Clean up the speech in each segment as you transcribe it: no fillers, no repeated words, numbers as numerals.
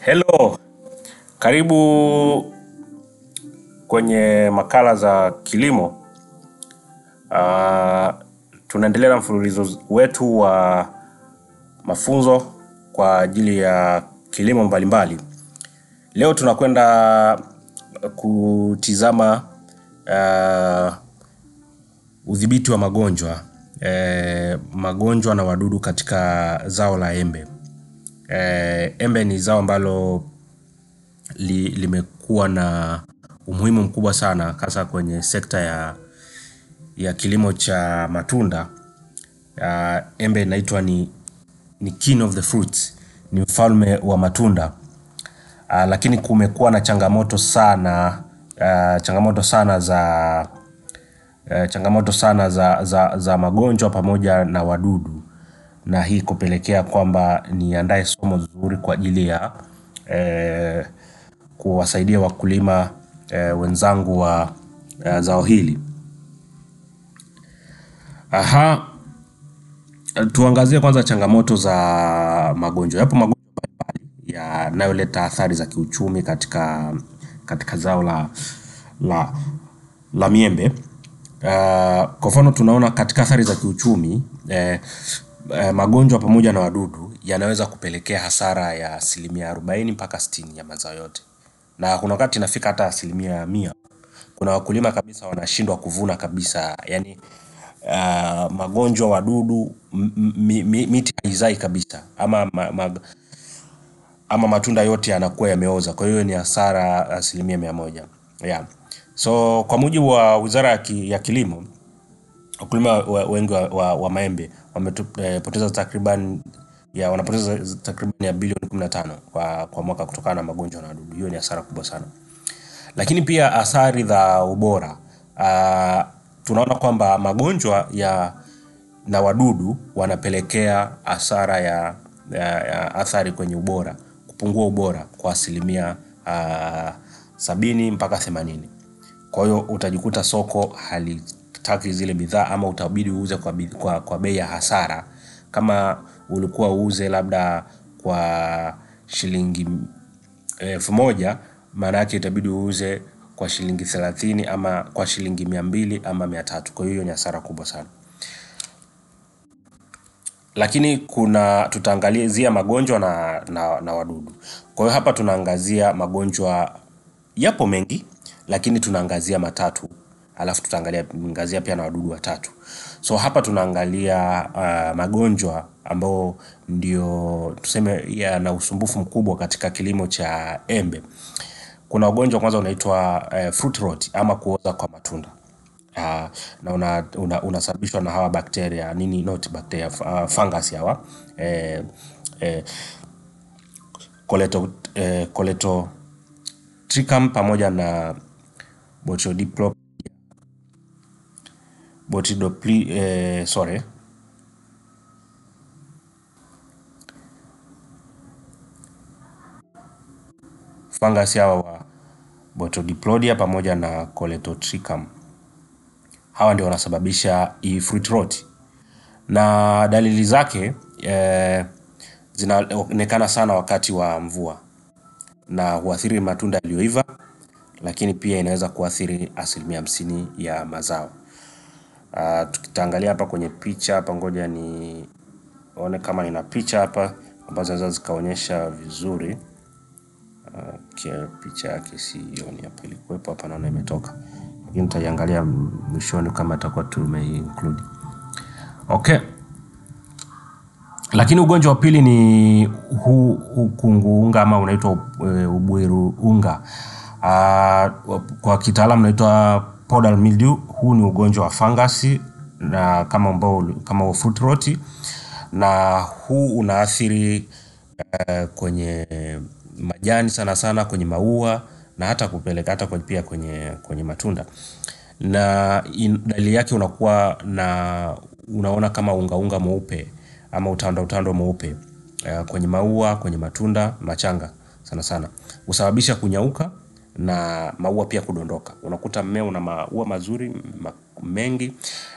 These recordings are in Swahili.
Hello, karibu kwenye makala za kilimo. Tunaendelea na mfululizo wetu wa mafunzo kwa ajili ya kilimo mbalimbali. Leo tunakwenda kutizama udhibiti wa magonjwa na wadudu katika zao la embe. Embe ni zao ambalo limekuwa na umuhimu mkubwa sana hasa kwenye sekta ya kilimo cha matunda. Embe inaitwa ni king of the fruits, ni mfalme wa matunda. Lakini kumekuwa na changamoto sana za magonjwa pamoja na wadudu, na hii kupelekea kwamba niandae somo zuri kwa ajili ya kuwasaidia wakulima wenzangu wa zao hili. Tuangazie kwanza changamoto za magonjwa. Yapo magonjwa mbalimbali yanayoleta athari za kiuchumi katika zao la miembe. Kwa mfano tunaona katika athari za kiuchumi, magonjwa pamoja na wadudu yanaweza kupelekea hasara ya 40% mpaka 60% ya mazao yote, na kuna wakati inafika hata 100%. Kuna wakulima kabisa wanashindwa kuvuna kabisa, yani magonjwa, wadudu, miti haizai kabisa, ama matunda yote yanakuwa yameoza. Kwa hiyo ni hasara 100%. So kwa mujibu wa Wizara ya Kilimo, wakulima wengi wa maembe wanapoteza takriban ya bilioni 15 kwa mwaka kutokana na magonjwa na wadudu. Hiyo ni hasara kubwa sana. Lakini pia athari za ubora. Tunaona kwamba magonjwa na wadudu wanapelekea hasara ya athari kwenye ubora, kupungua ubora kwa 70% mpaka 80%. Kwa hiyo utajikuta soko halitaki zile bidhaa, ama utabidi uuze kwa bei ya hasara. Kama ulikuwa uuze labda kwa shilingi 1000, maana yake itabidi uuze kwa shilingi 30 ama kwa shilingi 200 ama 300. Kwa hiyo ni hasara kubwa sana. Lakini tutaangalizia magonjwa na wadudu. Kwa hiyo hapa tunaangazia magonjwa, yapo mengi, lakini tunaangazia matatu, alafu tutaangazia pia na wadudu watatu. So hapa tunaangalia magonjwa ambao ndio tuseme yana usumbufu mkubwa katika kilimo cha embe. Kuna ugonjwa kwanza unaitwa fruit rot ama kuoza kwa matunda. Na unasababishwa na hawa bakteria, not bakteria, fungus hawa, Coledotrichum pamoja na fungus hawa wa Botrytis pamoja na Coledotrichum. Hawa ndio wanasababisha hii fruit rot, na dalili zake zinaonekana sana wakati wa mvua na huathiri matunda yaliyoiva, lakini pia inaweza kuathiri 50% ya mazao. Tukitaangalia hapa kwenye picha hapa, ngoja nione kama nina picha hapa ambazo zinaweza zikaonyesha vizuri. Picha yake sioni hapa, ilikuwepo hapa, naona imetoka, lakini nitaiangalia mwishoni kama itakuwa tumeinclude. Okay. Lakini ugonjwa wa pili ni ukungu-unga ama unaitwa ubweru-unga. Kwa kitaalamu unaitwa powdery mildew. Huu ni ugonjwa wa fangasi na kama fruit rot, na huu unaathiri kwenye majani sana kwenye maua, na hata kupeleka pia kwenye matunda. Na dalili yake unaona kama unga mweupe ama utando mweupe kwenye maua, kwenye matunda machanga sana. Husababisha kunyauka na maua pia kudondoka. Unakuta mmea una maua mazuri mengi,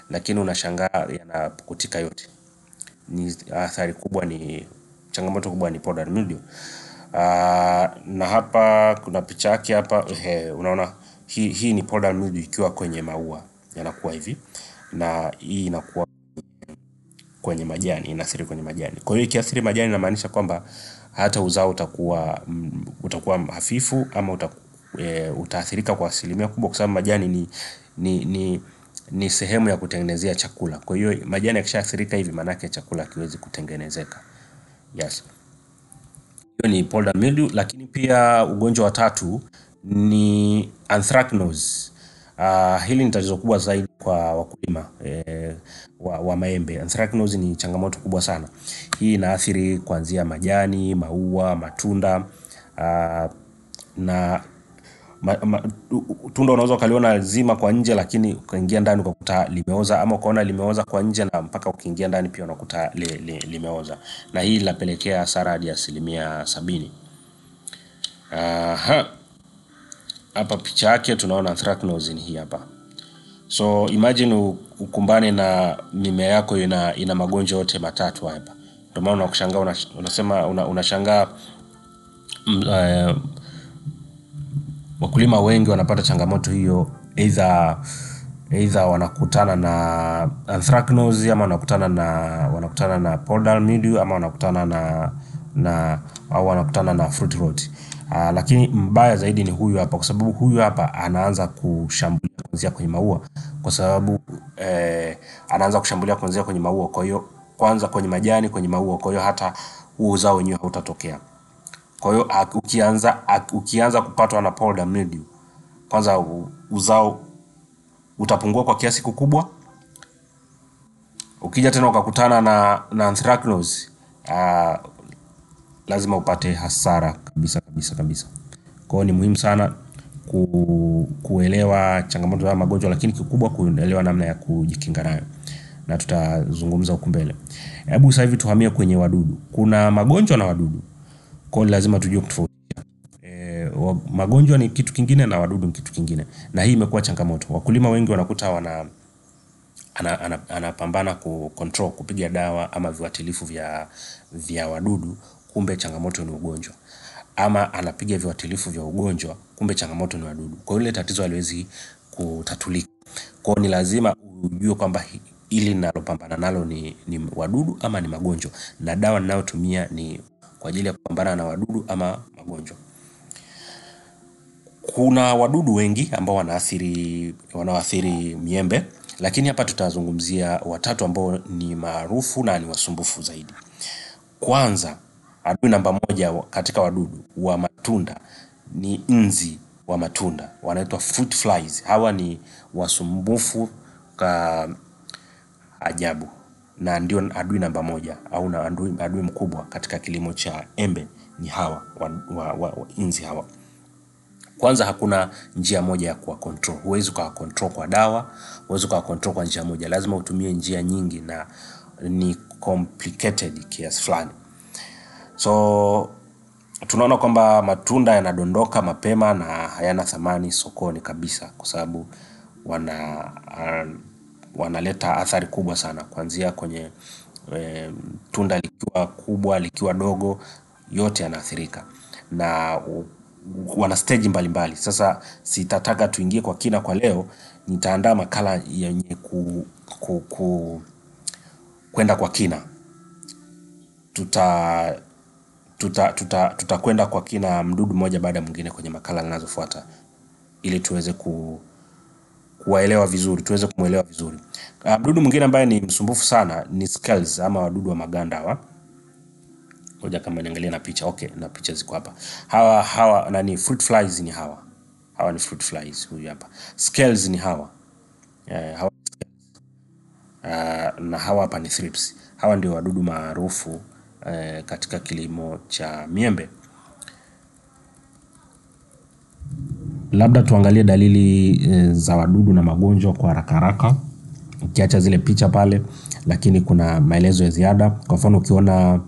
lakini unashangaa yanapukutika yote. Ni athari kubwa, ni changamoto kubwa, ni powdery mildew. Na hapa kuna picha yake hapa. Unaona hii ni powder mildew ikiwa kwenye maua, yanakuwa hivi, na hii inakuwa kwenye majani, inaathiri kwenye majani. Kwa hiyo ikiathiri majani inamaanisha kwamba hata uzao utakuwa hafifu, ama utaathirika kwa asilimia kubwa, kwa sababu majani ni sehemu ya kutengenezea chakula. Kwa hiyo majani yakishaathirika hivi, maana yake chakula hakiwezi kutengenezeka. Yes. Hiyo ni powder mildew. Lakini pia ugonjwa wa tatu ni anthracnose. Hili ni tatizo kubwa zaidi kwa wakulima wa maembe. Anthracnose ni changamoto kubwa sana. Hii inaathiri kuanzia majani, maua, matunda, na tunda unaweza ukaliona zima kwa nje, lakini ukiingia ndani ukakuta limeoza, ama ukaona limeoza kwa nje na mpaka ukiingia ndani pia unakuta limeoza, na hii linapelekea hasara hadi 70%. Hapa picha yake tunaona anthracnose ni hii hapa. So imagine ukumbane na mimea yako ina magonjwa yote matatu hapa. Ndio maana unakushangaa, unashangaa wakulima wengi wanapata changamoto hiyo, either wanakutana na anthracnose, ama wanakutana na powder mildew, ama wanakutana na fruit rot. Lakini mbaya zaidi ni huyu hapa, kwa sababu huyu hapa anaanza kushambulia kuanzia kwenye maua, kwa sababu anaanza kushambulia kuanzia kwenye maua. Kwa hiyo kwanza kwenye majani, kwenye maua, kwa hiyo hata huo uzao wenyewe hautatokea. Kwa hiyo ukianza kupatwa na powder mildew, kwanza uzao utapungua kwa kiasi kikubwa. Ukija tena ukakutana na anthracnose, lazima upate hasara kabisa. Kwa hiyo ni muhimu sana kuelewa changamoto za magonjwa, lakini kikubwa kuelewa namna ya kujikinga nayo, na tutazungumza huko mbele. Hebu sasa hivi tuhamie kwenye wadudu. Kuna magonjwa na wadudu. Kwa hiyo lazima tujue kutofautisha. Magonjwa ni kitu kingine na wadudu ni kitu kingine, na hii imekuwa changamoto. Wakulima wengi wanakuta anapambana control, kupiga dawa ama viuatilifu vya wadudu, kumbe changamoto ni ugonjwa, ama anapiga viuatilifu vya ugonjwa, kumbe changamoto ni wadudu. Kwa hiyo ile tatizo haliwezi kutatulika. Kwa hiyo ni lazima ujue kwamba ili ninalopambana nalo ni wadudu ama ni magonjwa, na dawa ninayotumia ni kwa ajili ya kupambana na wadudu ama magonjwa. Kuna wadudu wengi ambao wanaathiri miembe, lakini hapa tutazungumzia watatu ambao ni maarufu na ni wasumbufu zaidi. Kwanza, adui namba moja katika wadudu wa matunda ni nzi wa matunda, wanaitwa fruit flies. Hawa ni wasumbufu ajabu, na ndio adui namba moja au na adui mkubwa katika kilimo cha embe ni hawa nzi hawa. Kwanza, hakuna njia moja ya kuwa control. Huwezi kuwa control kwa dawa, huwezi kuwa control kwa njia moja. Lazima utumie njia nyingi, na ni complicated kiasi fulani. So tunaona kwamba matunda yanadondoka mapema na hayana thamani sokoni kabisa, kwa sababu wanaleta athari kubwa sana, kuanzia kwenye tunda likiwa kubwa, likiwa dogo, yote yanaathirika, na wana stage mbalimbali. Sasa sitataka tuingie kwa kina kwa leo, nitaandaa makala yenye kwenda kwa kina. Tutakwenda kwa kina mdudu mmoja baada ya mwingine kwenye makala zinazofuata, ili tuweze kuwaelewa vizuri, tuweze kumuelewa vizuri. Mdudu mwingine ambaye ni msumbufu sana ni scales, ama wadudu wa maganda hawa. Ngoja kama niangalie na picha. Okay, na picha ziko hapa. Hawa nani, fruit flies ni hawa. Hawa ni fruit flies, huyu hapa. Scales ni hawa. Na hawa hapa ni thrips. Hawa ndio wadudu maarufu katika kilimo cha miembe. Labda tuangalie dalili za wadudu na magonjwa kwa haraka, ukiacha zile picha pale, lakini kuna maelezo ya ziada. Kwa mfano, ukiona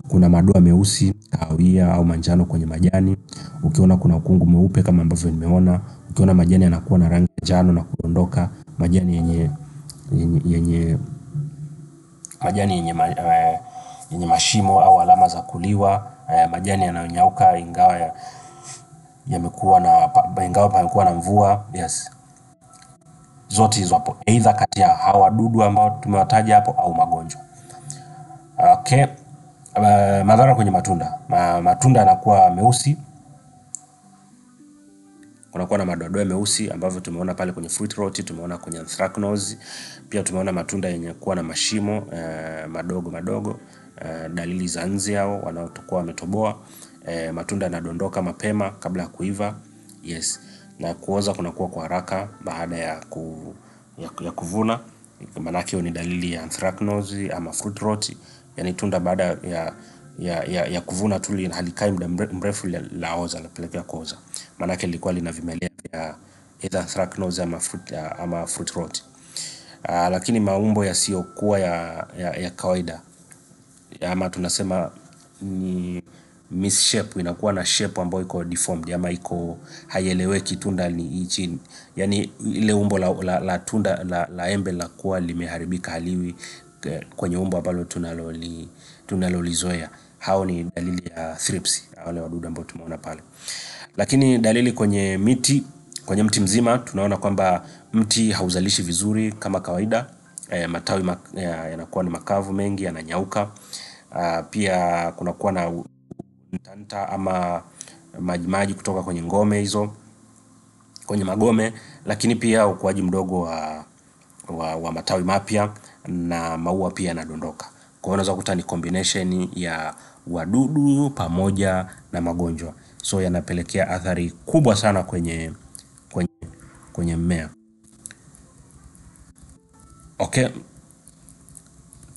kuna madoa meusi, kahawia au manjano kwenye majani, ukiona kuna ukungu mweupe kama ambavyo nimeona, ukiona majani yanakuwa na rangi ya njano na kuondoka, majani yenye mashimo au alama za kuliwa, majani yanayonyauka ingawa pamekuwa na mvua. Yes, zote hizo hapo, either kati ya hawa wadudu ambao tumewataja hapo au magonjwa. Okay. Madhara kwenye matunda. Matunda yanakuwa meusi, kunakuwa na madoadoa meusi ambavyo tumeona pale kwenye fruit rot, tumeona kwenye anthracnose, pia tumeona matunda yenye kuwa na mashimo madogo madogo, dalili za nzi hao wanaotokuwa wametoboa. Matunda yanadondoka mapema kabla ya kuiva. Yes, na kuoza kunakuwa kwa haraka baada ya kuvuna. Maana hiyo ni dalili ya anthracnose ama fruit rot, yani tunda baada ya kuvuna tu halikai muda mrefu laoza, lapelekea kuoza. Maana yake lilikuwa lina vimelea vya either anthracnose ama fruit rot. Lakini maumbo yasiyokuwa ya kawaida, ama tunasema ni misshape, inakuwa na shape ambayo iko deformed ama iko haieleweki, tunda ni hichi, yani ile umbo la tunda la embe la kuwa limeharibika, haliwi kwenye umbo ambalo tunalolizoea. Hao ni dalili ya thrips, wale wadudu ambao tumeona pale. Lakini dalili kwenye mti mzima, tunaona kwamba mti hauzalishi vizuri kama kawaida. Matawi yanakuwa ni makavu, mengi yananyauka. Pia kunakuwa na mtanta ama majimaji kutoka kwenye ngome hizo, kwenye magome. Lakini pia ukuaji mdogo wa matawi mapya, na maua pia yanadondoka. Kwa hiyo unaweza kukuta ni combination ya wadudu pamoja na magonjwa, so yanapelekea athari kubwa sana kwenye mmea. Okay,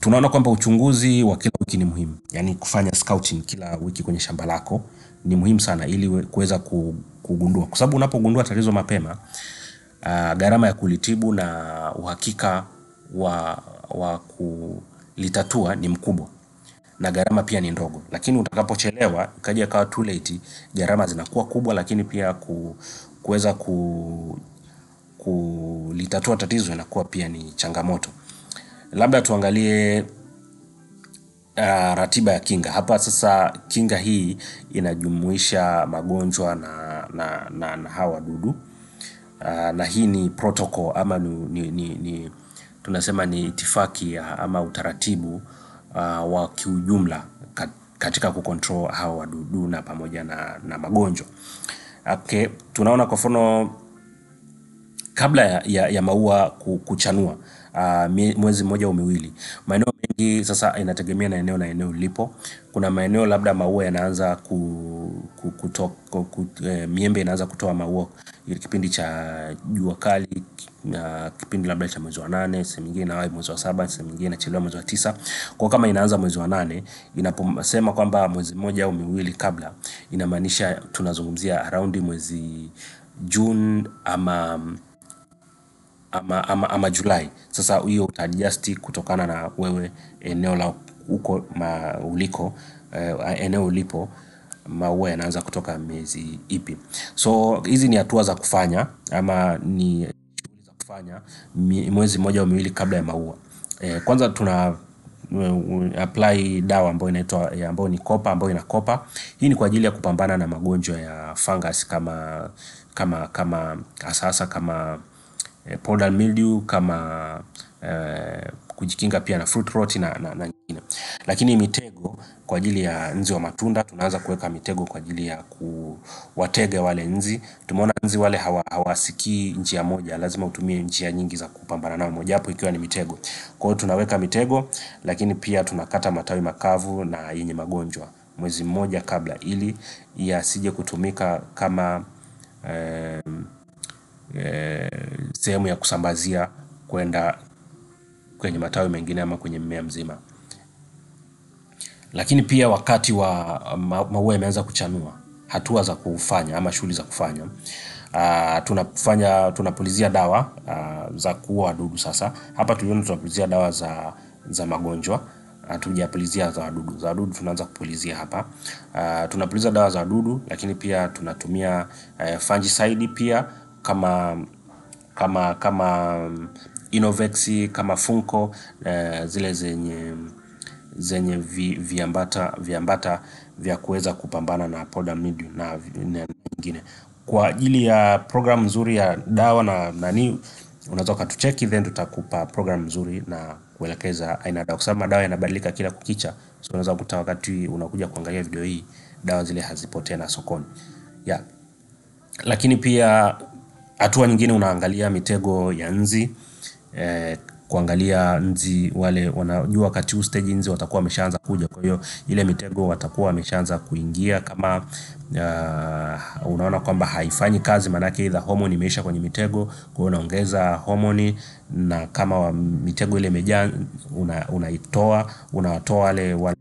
tunaona kwamba uchunguzi wa kila wiki ni muhimu, yani kufanya scouting kila wiki kwenye shamba lako ni muhimu sana, ili kuweza kugundua, kwa sababu unapogundua tatizo mapema, gharama ya kulitibu na uhakika wa kulitatua ni mkubwa, na gharama pia ni ndogo. Lakini utakapochelewa ikaja ikawa too late, gharama zinakuwa kubwa, lakini pia kuweza kulitatua tatizo inakuwa pia ni changamoto. Labda tuangalie ratiba ya kinga. Hapa sasa kinga hii inajumuisha magonjwa na hawa wadudu. Na hii ni protocol ama tunasema ni itifaki ama utaratibu wa kiujumla katika kucontrol hawa wadudu na pamoja na magonjwa. Okay, tunaona kwa mfano kabla ya maua kuchanua, mwezi mmoja au miwili, maeneo mengi sasa inategemea na eneo lipo. Kuna maeneo labda maua yanaanza miembe inaanza kutoa maua kipindi cha jua kali, kipindi labda cha mwezi wa 8, sehemu nyingine inawahi mwezi wa 7, sehemu nyingine inachelewa mwezi wa 9. Kwa kama inaanza mwezi wa 8, inaposema kwamba mwezi mmoja au miwili kabla, inamaanisha tunazungumzia around mwezi June ama Julai. Sasa hiyo utaadjust kutokana na wewe eneo la uko eneo ulipo maua yanaanza kutoka miezi ipi. So hizi ni hatua za kufanya ama ni shughuli za kufanya mwezi mmoja au miwili kabla ya maua. Kwanza tuna apply dawa ambayo ni kopa, ambayo ina kopa. Hii ni kwa ajili ya kupambana na magonjwa ya fungus kama hasa kama powder mildew, kama kujikinga pia na fruit rot na nyingine. Lakini mitego kwa ajili ya nzi wa matunda, tunaanza kuweka mitego kwa ajili ya kuwatega wale nzi. Tumeona nzi wale hawasikii njia moja, lazima utumie njia nyingi za kupambana nao, moja hapo ikiwa ni mitego. Kwa hiyo tunaweka mitego, lakini pia tunakata matawi makavu na yenye magonjwa mwezi mmoja kabla, ili yasije kutumika kama sehemu ya kusambazia kwenda kwenye matawi mengine ama kwenye mmea mzima. Lakini pia wakati wa maua yameanza kuchanua, hatua za kufanya ama shughuli za kufanya, tunapulizia dawa za kuua wadudu. Sasa hapa tuliona tunapulizia dawa za magonjwa, hatujapulizia za wadudu. Za wadudu tunaanza kupulizia hapa. Tunapulizia dawa za wadudu, lakini pia tunatumia fungicide pia kama Inovex, kama Funko, zile zenye viambata vya kuweza kupambana na powder mildew na nyingine. Kwa ajili ya program nzuri ya dawa na nani, unaweza ukatucheki, then tutakupa program nzuri na kuelekeza aina dawa, kwa sababu madawa yanabadilika kila kukicha. So unaweza kukuta wakati unakuja kuangalia video hii dawa zile hazipo tena sokoni. Lakini pia hatua nyingine unaangalia mitego ya nzi, kuangalia nzi wale wanajua wakati huu stage nzi watakuwa wameshaanza kuja, kwa hiyo ile mitego watakuwa wameshaanza kuingia. Kama unaona kwamba haifanyi kazi, maana yake either hormone imeisha kwenye mitego, kwa hiyo unaongeza hormone, na kama mitego ile imejaa unatoa wale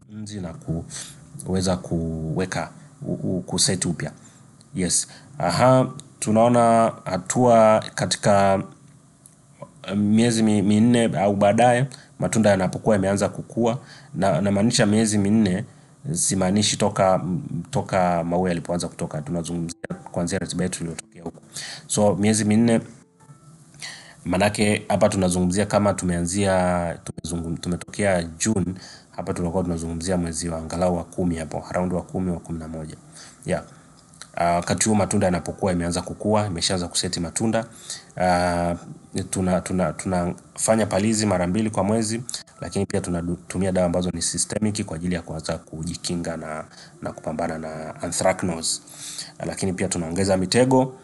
nzi na kuweza kuweka kuseti upya. Yes. Tunaona hatua katika miezi minne au baadaye matunda yanapokuwa yameanza kukua, na maanisha miezi minne, simaanishi toka maua yalipoanza kutoka, tunazungumzia kuanzia ratiba yetu iliyotokea huko. So miezi minne manake hapa tunazungumzia kama tumetokea June, hapa tunakuwa tunazungumzia mwezi wa angalau wa 10 hapo, around wa 10 wa 11. Wakati huo matunda yanapokuwa yameanza kukua, imeshaanza kuseti matunda, tunafanya palizi mara 2 kwa mwezi, lakini pia tunatumia dawa ambazo ni systemic kwa ajili ya kuanza kujikinga na kupambana na anthracnose. Lakini pia tunaongeza mitego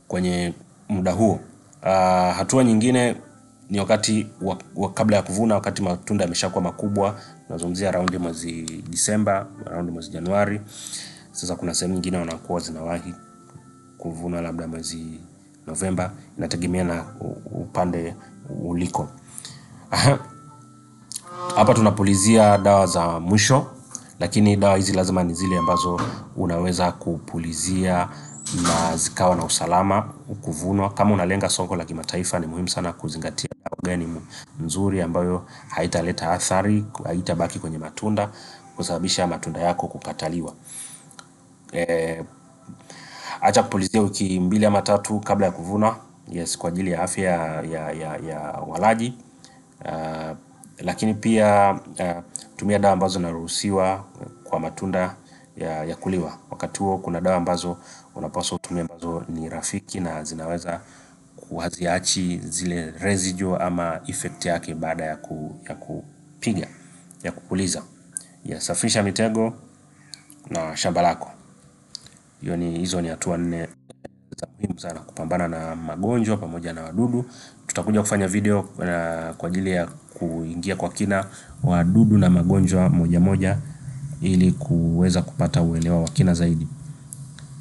kwenye muda huo. Hatua nyingine ni wakati kabla ya kuvuna, wakati matunda yameshakuwa makubwa, tunazungumzia around mwezi Disemba, around mwezi Januari. Sasa kuna sehemu nyingine wanakuwa zinawahi kuvuna labda mwezi Novemba, inategemea na upande uliko. Hapa tunapulizia dawa za mwisho, lakini dawa hizi lazima ni zile ambazo unaweza kupulizia na zikawa na usalama kuvunwa. Kama unalenga soko la kimataifa, ni muhimu sana kuzingatia dawa gani nzuri ambayo haitaleta athari, haitabaki kwenye matunda kusababisha matunda yako kukataliwa. Acha kupulizia wiki 2 ama 3 kabla ya kuvuna. Yes, kwa ajili ya afya ya walaji. Lakini pia tumia dawa ambazo zinaruhusiwa kwa matunda ya kuliwa. Wakati huo kuna dawa ambazo unapaswa utumie ambazo ni rafiki na zinaweza haziachi zile residue ama effect yake baada ya kupiga, ya kupuliza. Safisha mitego na shamba lako. Hizo ni hatua 4 za muhimu sana kupambana na magonjwa pamoja na wadudu. Tutakuja kufanya video kwa ajili ya kuingia kwa kina wadudu na magonjwa moja moja, ili kuweza kupata uelewa wa kina zaidi.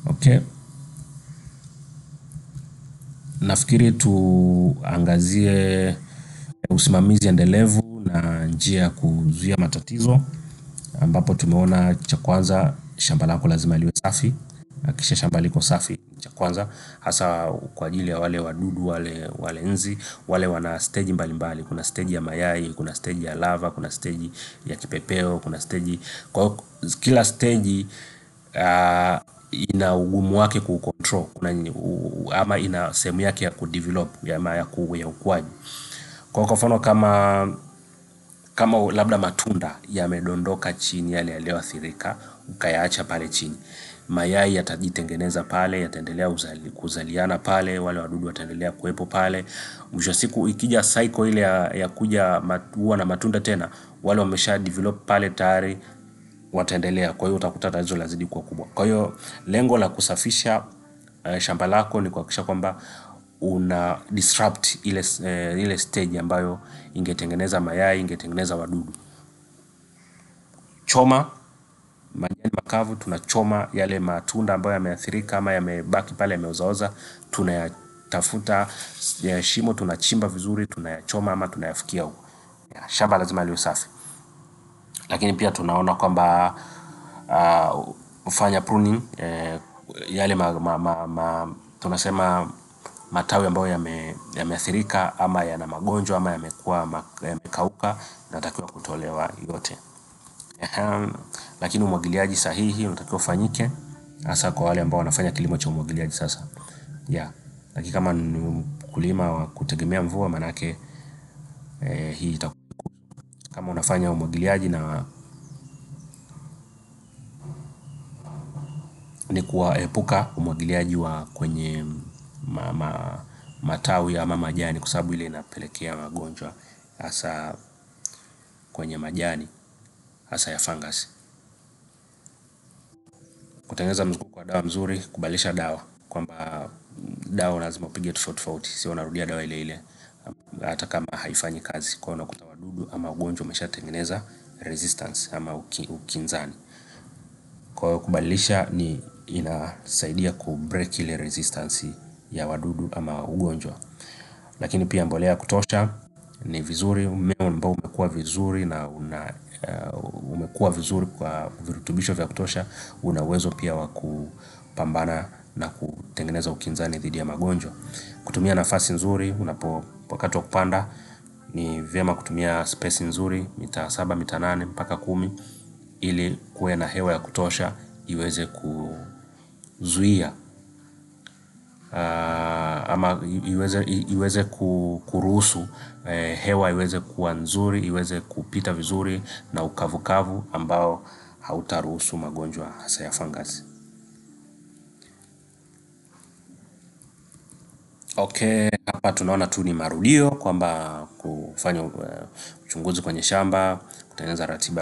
Okay. Nafikiri tuangazie usimamizi endelevu na njia ya kuzuia matatizo, ambapo tumeona cha kwanza, shamba lako lazima liwe safi. Hakikisha shamba liko safi, cha kwanza, hasa kwa ajili ya wale wadudu, wale nzi, wale wana stage mbalimbali. Kuna stage ya mayai, kuna stage ya lava, kuna stage ya kipepeo, kuna stage. Kwa kila stage ina ugumu wake kucontrol, ama ina sehemu yake ya kudevelop, ama ya ukuaji. Kwa mfano kama labda matunda yamedondoka chini, yale yaliyoathirika, ukayaacha pale chini, mayai yatajitengeneza pale, yataendelea kuzaliana pale, wale wadudu wataendelea kuwepo pale. Mwisho siku ikija cycle ile ya kuja huwa na matunda tena, wale wamesha develop pale tayari wataendelea. Kwa hiyo utakuta tatizo lazidi kuwa kubwa. Kwa hiyo lengo la kusafisha shamba lako ni kuhakikisha kwamba una disrupt ile stage ambayo ingetengeneza mayai, ingetengeneza wadudu. Choma majani makavu, tunachoma yale matunda ambayo yameathirika ama yamebaki pale yameozaoza, tunayatafuta shimo, tunachimba vizuri, tunayachoma ama tunayafukia huko. Shamba lazima liwe safi. Lakini pia tunaona kwamba ufanya pruning, yale tunasema matawi ambayo yameathirika ama yana magonjwa ama yamekauka, natakiwa kutolewa yote. Lakini umwagiliaji sahihi unatakiwa ufanyike, hasa kwa wale ambao wanafanya kilimo cha umwagiliaji sasa. Lakini kama ni mkulima wa kutegemea mvua, manake hii itakuwa kama unafanya umwagiliaji na ni kuepuka umwagiliaji wa kwenye matawi ama majani, kwa sababu ile inapelekea magonjwa hasa kwenye majani hasa ya fungus. Kutengeneza mzunguko wa dawa mzuri, kubadilisha dawa, kwamba dawa lazima upige tofauti, sio unarudia dawa ile ile hata kama haifanyi kazi. Kwa hiyo unakuta wadudu ama ugonjwa umeshatengeneza resistance ama ukinzani. Kwa hiyo kubadilisha inasaidia kubreak ile resistance ya wadudu ama ugonjwa. Lakini pia mbolea kutosha ni vizuri. Mmea ambao umekuwa vizuri na umekuwa vizuri kwa virutubisho vya kutosha, una uwezo pia wa kupambana na kutengeneza ukinzani dhidi ya magonjwa. Kutumia nafasi nzuri wakati wa kupanda, ni vyema kutumia space nzuri, mita 7, mita 8 mpaka 10, ili kuwe na hewa ya kutosha iweze kuzuia ama iweze kuruhusu hewa iweze kuwa nzuri, iweze kupita vizuri na ukavukavu ambao hautaruhusu magonjwa hasa ya fungus. Okay, hapa tunaona tu ni marudio kwamba kufanya uchunguzi kwenye shamba, kutengeneza ratiba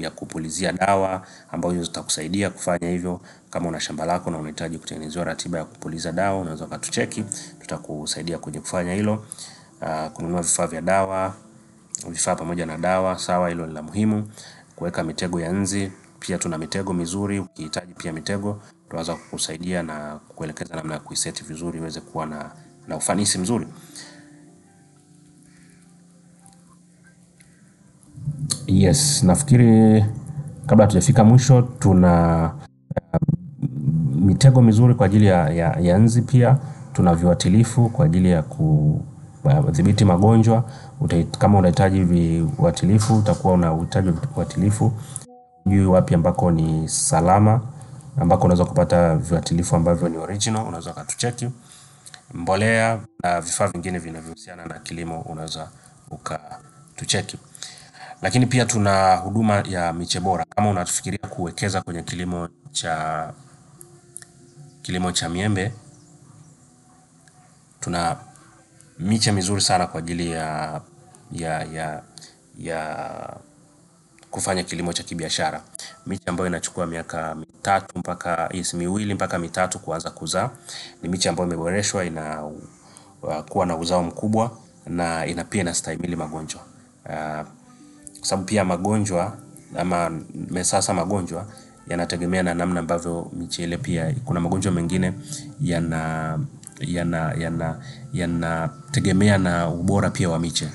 ya kupulizia dawa ambayo zitakusaidia kufanya hivyo. Kama una shamba lako na unahitaji kutengenezwa ratiba ya kupuliza dawa, unaweza ukatucheki, tutakusaidia kwenye kufanya hilo. Kununua vifaa vya dawa, vifaa pamoja na dawa, sawa, hilo ni la muhimu. Kuweka mitego ya nzi, pia tuna mitego mizuri, ukihitaji pia mitego tunaweza kukusaidia na kukuelekeza namna ya kuiseti vizuri iweze kuwa na ufanisi mzuri. Yes, nafikiri kabla tujafika mwisho, tuna mitego mizuri kwa ajili ya nzi, pia tuna viuatilifu kwa ajili ya kudhibiti magonjwa. Kama unahitaji viuatilifu, utakuwa unahitaji viuatilifu, juu wapi ambako ni salama, ambako unaweza kupata viuatilifu ambavyo ni original, unaweza ukatucheki. Mbolea na vifaa vingine vinavyohusiana na kilimo, unaweza ukatucheki. Lakini pia tuna huduma ya miche bora. Kama unafikiria kuwekeza kwenye kilimo cha miembe, tuna miche mizuri sana kwa ajili ya kufanya kilimo cha kibiashara. Miche ambayo inachukua miaka miwili mpaka mitatu kuanza kuzaa. Ni miche ambayo imeboreshwa, inakuwa na uzao mkubwa na pia inastahimili magonjwa. Kwa sababu pia magonjwa yanategemea na namna ambavyo miche ile, pia kuna magonjwa mengine yanategemea na ubora pia wa miche.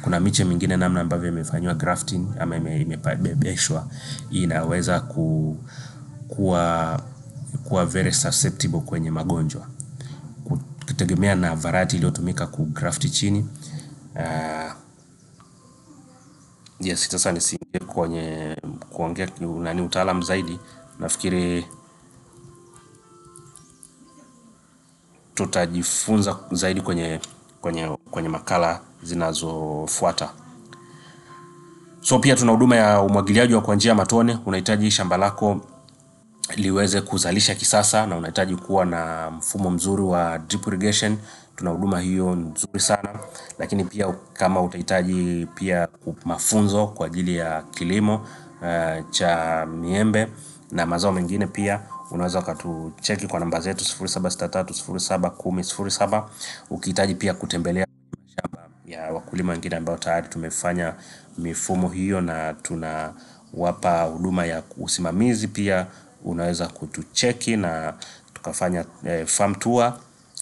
Kuna miche mingine namna ambavyo imefanywa grafting ama imebebeshwa, inaweza kuwa very susceptible kwenye magonjwa, kutegemea na variety iliyotumika kugrafti chini. Yes, sasa nisiingie kwenye kuongea utaalamu zaidi. Nafikiri tutajifunza zaidi kwenye makala zinazofuata. So pia tuna huduma ya umwagiliaji wa kwa njia ya matone. Unahitaji shamba lako liweze kuzalisha kisasa na unahitaji kuwa na mfumo mzuri wa drip irrigation, tuna huduma hiyo nzuri sana. Lakini pia kama utahitaji pia mafunzo kwa ajili ya kilimo cha miembe na mazao mengine, pia unaweza ukatucheki kwa namba zetu 0763071007. Ukihitaji pia kutembelea mashamba ya wakulima wengine ambao tayari tumefanya mifumo hiyo na tunawapa huduma ya usimamizi, pia unaweza kutucheki na tukafanya farm tour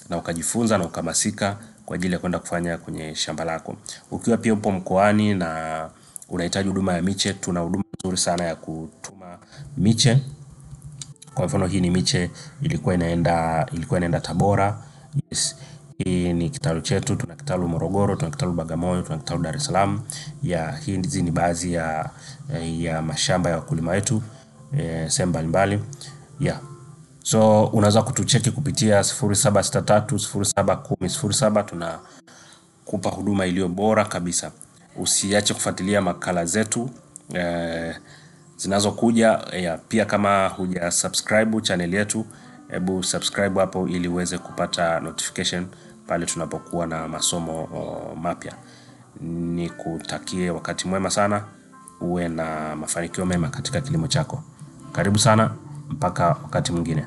na ukajifunza na ukahamasika kwa ajili ya kwenda kufanya kwenye shamba lako. Ukiwa pia upo mkoani na unahitaji huduma ya miche, tuna huduma nzuri sana ya kutuma miche. Kwa mfano, hii ni miche ilikuwa inaenda Tabora. Yes. Hii ni kitalu chetu, tuna kitalu Morogoro, tuna kitalu Bagamoyo, tuna kitalu Dar es Salaam. Hizi ni baadhi ya mashamba ya wakulima wetu sehemu mbalimbali. So unaweza kutucheki kupitia 0763071007. Tunakupa huduma iliyo bora kabisa. Usiache kufuatilia makala zetu zinazokuja. Pia kama huja subscribe channel yetu, hebu subscribe hapo ili uweze kupata notification pale tunapokuwa na masomo mapya. Nikutakie wakati mwema sana, uwe na mafanikio mema katika kilimo chako. Karibu sana, mpaka wakati mwingine.